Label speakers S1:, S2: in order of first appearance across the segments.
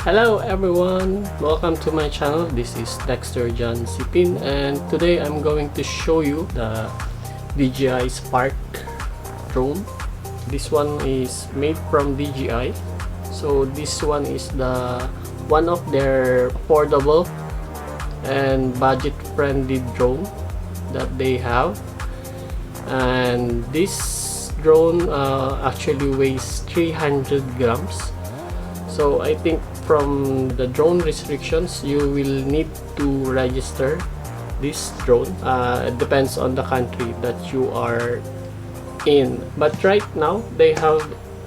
S1: Hello everyone, welcome to my channel. This is Dexter John Sipin, and today I'm going to show you the DJI Spark Drone. This one is made from DJI. So this one is one of their affordable and budget-friendly drone that they have. And this drone actually weighs 300 grams. So I think from the drone restrictions, you will need to register this drone. It depends on the country that you are in. But right now, they have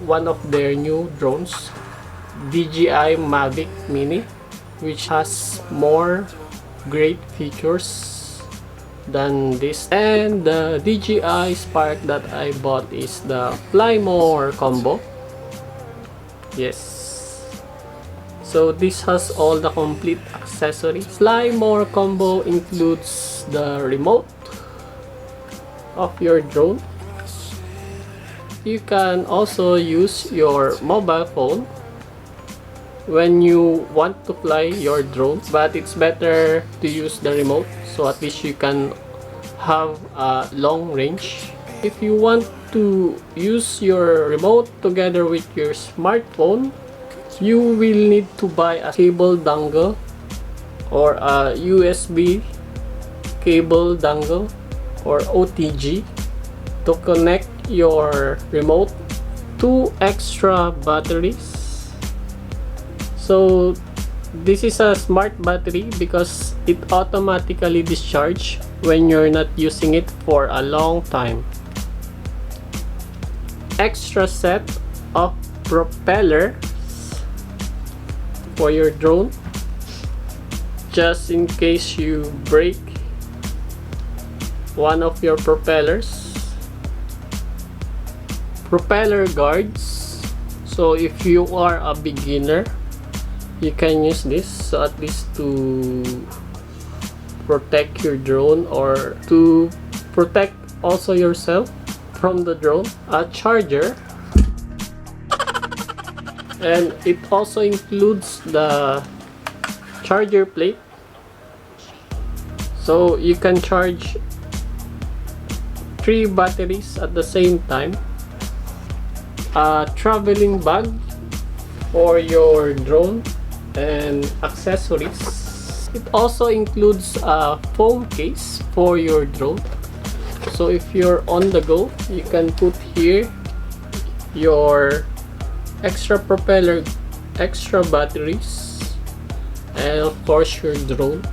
S1: one of their new drones, DJI Mavic Mini, which has more great features than this. And the DJI Spark that I bought is the Fly More combo. Yes. So this has all the complete accessories. Fly More combo includes the remote of your drone. You can also use your mobile phone when you want to fly your drone, but it's better to use the remote so at least you can have a long range. If you want to use your remote together with your smartphone, you will need to buy a cable dongle or a USB cable dongle or OTG to connect your remote. 2 extra batteries. So this is a smart battery because it automatically discharges when you're not using it for a long time. Extra set of propeller for your drone, just in case you break one of your propellers. Propeller guards, so if you are a beginner, you can use this, so at least to protect your drone or to protect also yourself from the drone. A charger, and it also includes the charger plate, so you can charge 3 batteries at the same time. A traveling bag for your drone and accessories. It also includes a phone case for your drone, so if you're on the go, you can put here your extra propeller, extra batteries, and of course your drone.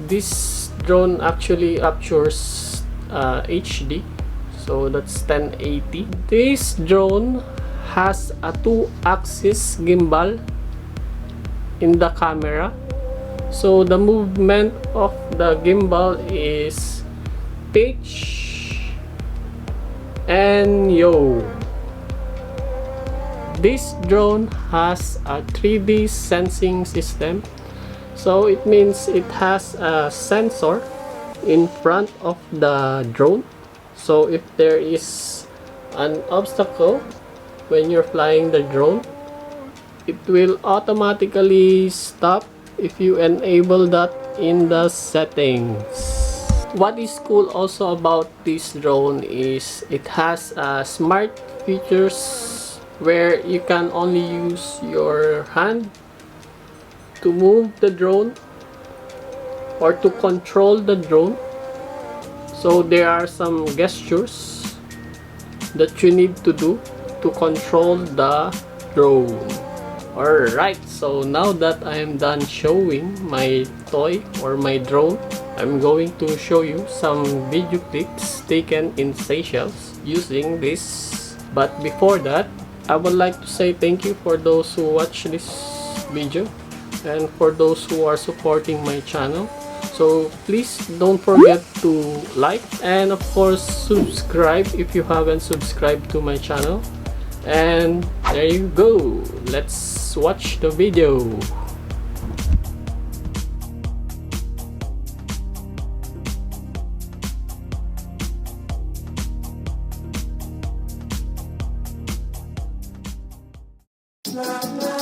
S1: This drone actually captures HD, so that's 1080. This drone has a 2-axis gimbal in the camera, so the movement of the gimbal is pitch and yaw. This drone has a 3D sensing system, so it means it has a sensor in front of the drone. So if there is an obstacle when you're flying the drone, it will automatically stop if you enable that in the settings. What is cool also about this drone is it has smart features where you can only use your hand to move the drone or to control the drone. So there are some gestures that you need to do to control the drone. Alright, so now that I am done showing my toy or my drone, I'm going to show you some video clips taken in Seychelles using this. But before that, I would like to say thank you for those who watch this video and for those who are supporting my channel. So please don't forget to like and of course subscribe if you haven't subscribed to my channel. And there you go, let's watch the video.
S2: Bye.